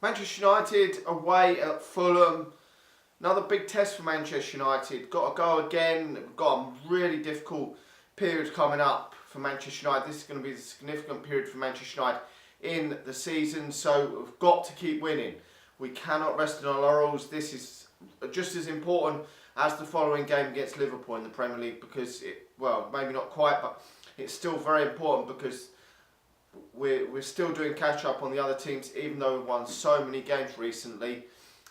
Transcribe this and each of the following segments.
Manchester United away at Fulham. Another big test for Manchester United. Got to go again. We've got a really difficult period coming up for Manchester United. This is going to be a significant period for Manchester United in the season. So we've got to keep winning. We cannot rest on our laurels. This is just as important as the following game against Liverpool in the Premier League because, well, maybe not quite, but it's still very important because we're still doing catch up on the other teams, even though we've won so many games recently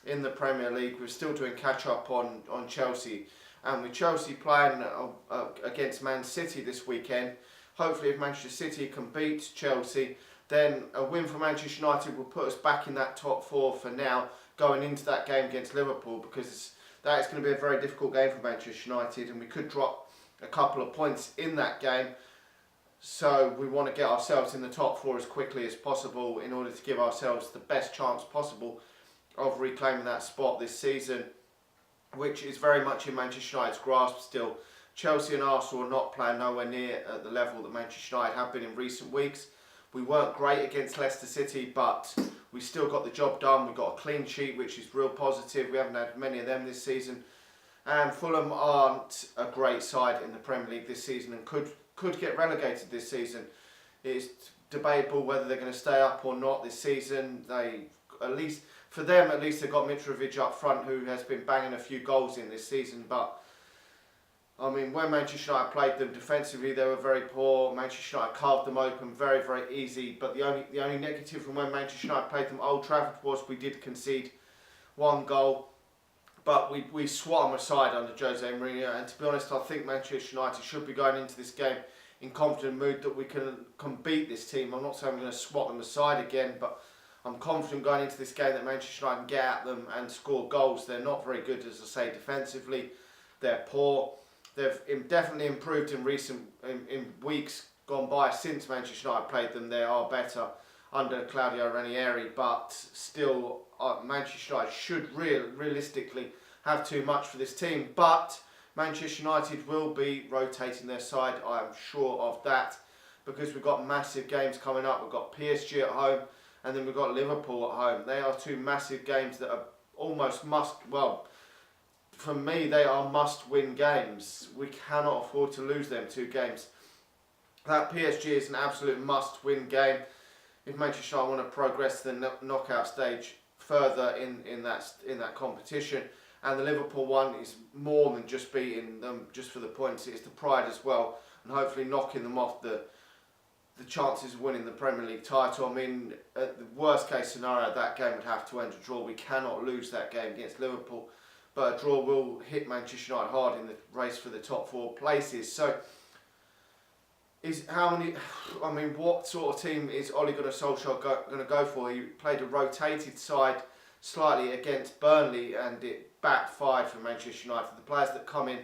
in the Premier League. We're still doing catch up on Chelsea, and with Chelsea playing against Man City this weekend, hopefully if Manchester City can beat Chelsea, then a win for Manchester United will put us back in that top four for now, going into that game against Liverpool, because that is going to be a very difficult game for Manchester United, and we could drop a couple of points in that game. So we want to get ourselves in the top four as quickly as possible in order to give ourselves the best chance possible of reclaiming that spot this season, which is very much in Manchester United's grasp still. Chelsea and Arsenal are not playing nowhere near at the level that Manchester United have been in recent weeks. We weren't great against Leicester City, but we still got the job done. We got a clean sheet, which is real positive. We haven't had many of them this season. And Fulham aren't a great side in the Premier League this season and could get relegated this season. It's debatable whether they're going to stay up or not this season. At least they've got Mitrovic up front, who has been banging a few goals in this season. But I mean, when Manchester United played them defensively, they were very poor. Manchester United carved them open very, very easy. But the only negative from when Manchester United played them at Old Trafford was we did concede one goal. But we swat them aside under Jose Mourinho, and to be honest, I think Manchester United should be going into this game in confident mood that we can beat this team. I'm not saying I'm going to swat them aside again, but I'm confident going into this game that Manchester United can get at them and score goals. They're not very good, as I say, defensively. They're poor. They've definitely improved in weeks gone by since Manchester United played them. They are better under Claudio Ranieri, but still Manchester United should realistically have too much for this team. But Manchester United will be rotating their side, I am sure of that, because we've got massive games coming up. We've got PSG at home, and then we've got Liverpool at home. They are two massive games that are almost for me, they are must-win games. We cannot afford to lose them two games. That PSG is an absolute must-win game if Manchester United want to progress to the knockout stage further in that competition. And the Liverpool one is more than just beating them just for the points. It's the pride as well, and hopefully knocking them off the chances of winning the Premier League title. I mean, at the worst case scenario, that game would have to end a draw. We cannot lose that game against Liverpool, but a draw will hit Manchester United hard in the race for the top four places. So, what sort of team is Ole Gunnar Solskjaer going to go for? He played a rotated side slightly against Burnley, and it backfired for Manchester United. The players that come in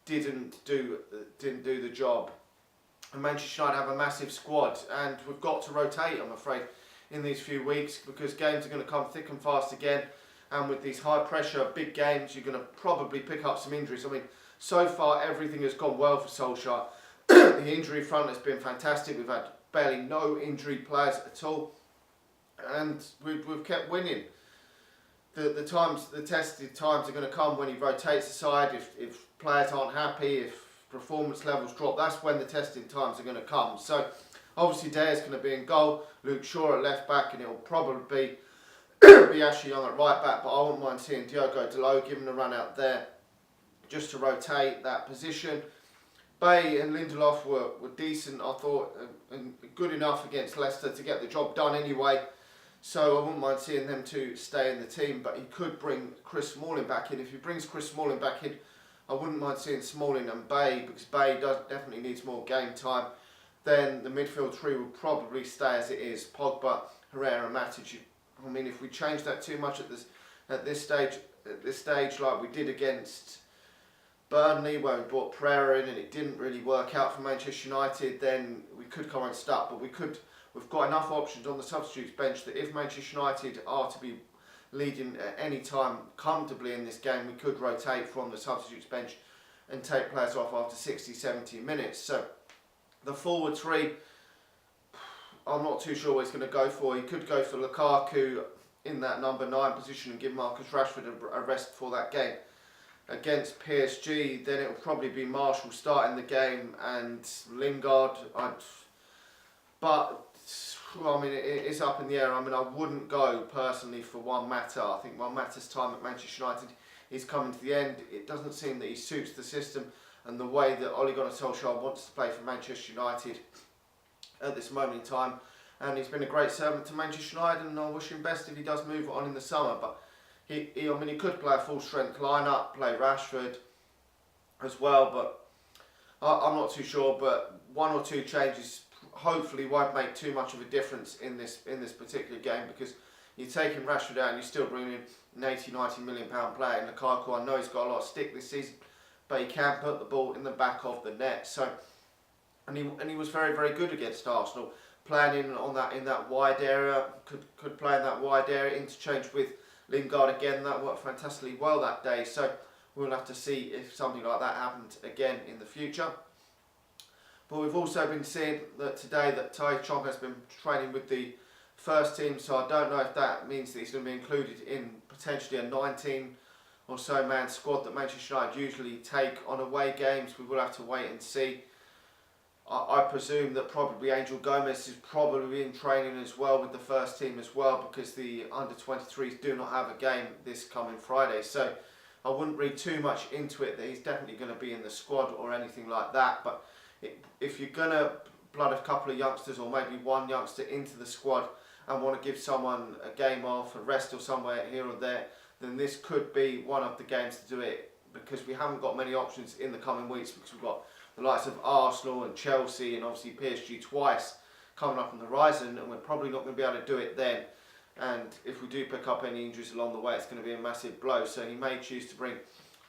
didn't do the job. And Manchester United have a massive squad, and we've got to rotate, I'm afraid, in these few weeks, because games are going to come thick and fast again. And with these high pressure big games, you're going to probably pick up some injuries. I mean, so far everything has gone well for Solskjaer. The injury front has been fantastic. We've had barely no injury players at all, and we've kept winning. The tested times are going to come when he rotates aside. If players aren't happy, if performance levels drop, that's when the testing times are going to come. So obviously Deya's going to be in goal, Luke Shaw at left back, and it will probably be Ashley Young at right back. But I wouldn't mind seeing Diogo Dalot given a run out there just to rotate that position. Bay and Lindelof were decent, I thought, and good enough against Leicester to get the job done anyway. So I wouldn't mind seeing them two stay in the team, but he could bring Chris Smalling back in. If he brings Chris Smalling back in, I wouldn't mind seeing Smalling and Bay, because Bay definitely needs more game time. Then the midfield three will probably stay as it is: Pogba, Herrera, Matic. I mean, if we change that too much at this stage, like we did against Burnley, where we brought Pereira in and it didn't really work out for Manchester United, then we could come unstuck. But we've got enough options on the substitutes bench that if Manchester United are to be leading at any time comfortably in this game, we could rotate from the substitutes bench and take players off after 60, 70 minutes. So the forward three, I'm not too sure what he's going to go for. He could go for Lukaku in that number 9 position and give Marcus Rashford a rest for that game against PSG, then it will probably be Martial starting the game and Lingard. But I mean, it's up in the air. I mean, I wouldn't go personally for Juan Mata. I think Juan Mata's time at Manchester United is coming to the end. It doesn't seem that he suits the system and the way that Ole Gunnar Solskjaer wants to play for Manchester United at this moment in time. And he's been a great servant to Manchester United, and I wish him best if he does move on in the summer. But he could play a full strength lineup, play Rashford as well, but I'm not too sure. But 1 or 2 changes hopefully won't make too much of a difference in this particular game, because you're taking Rashford out and you're still bringing in an 80-90 million pound player in Lukaku. I know he's got a lot of stick this season, but he can put the ball in the back of the net. So, and he was very, very good against Arsenal, playing in that wide area. Could play in that wide area, interchange with Lingard again. That worked fantastically well that day. So we'll have to see if something like that happens again in the future. But we've also been seeing that today that Tai Chong has been training with the first team, so I don't know if that means that he's going to be included in potentially a 19 or so man squad that Manchester United usually take on away games. We will have to wait and see. I presume that probably Angel Gomez is probably in training as well with the first team as well, because the under-23s do not have a game this coming Friday. So I wouldn't read too much into it that he's definitely going to be in the squad or anything like that. But if you're going to blood a couple of youngsters or maybe one youngster into the squad and want to give someone a game off, a rest or somewhere here or there, then this could be one of the games to do it, because we haven't got many options in the coming weeks, because we've got the likes of Arsenal and Chelsea and obviously PSG twice coming up on the horizon, and we're probably not going to be able to do it then. And if we do pick up any injuries along the way, it's going to be a massive blow. So he may choose to bring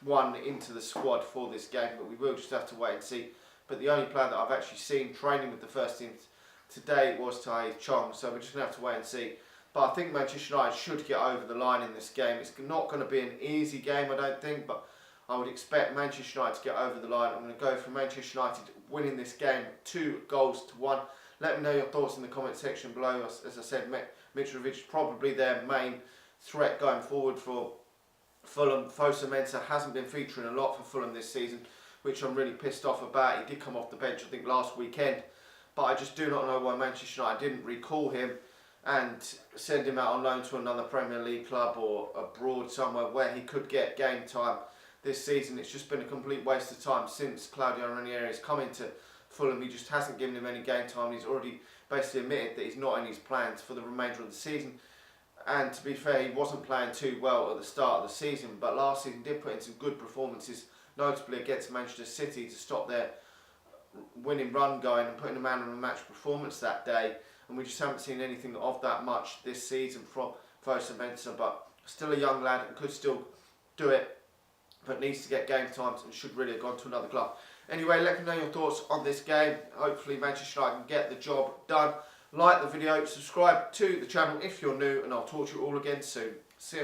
one into the squad for this game, but we will just have to wait and see. But the only player that I've actually seen training with the first team today was Tai Chong, so we're just going to have to wait and see. But I think Manchester United should get over the line in this game. It's not going to be an easy game, I don't think, but I would expect Manchester United to get over the line. I'm going to go for Manchester United winning this game 2-1. Let me know your thoughts in the comment section below. As I said, Mitrovic is probably their main threat going forward for Fulham. Fosu-Mensah hasn't been featuring a lot for Fulham this season, which I'm really pissed off about. He did come off the bench, I think, last weekend, but I just do not know why Manchester United didn't recall him and send him out on loan to another Premier League club or abroad somewhere where he could get game time this season. It's just been a complete waste of time since Claudio Ranieri has come into Fulham. He just hasn't given him any game time. He's already basically admitted that he's not in his plans for the remainder of the season. And to be fair, he wasn't playing too well at the start of the season, but last season did put in some good performances, notably against Manchester City, to stop their winning run going and putting a man on a match performance that day. And we just haven't seen anything of that much this season from Fosu-Mensah, but still a young lad and could still do it, but needs to get game times and should really have gone to another club. Anyway, let me know your thoughts on this game. Hopefully Manchester United can get the job done. Like the video, subscribe to the channel if you're new, and I'll talk to you all again soon. See ya.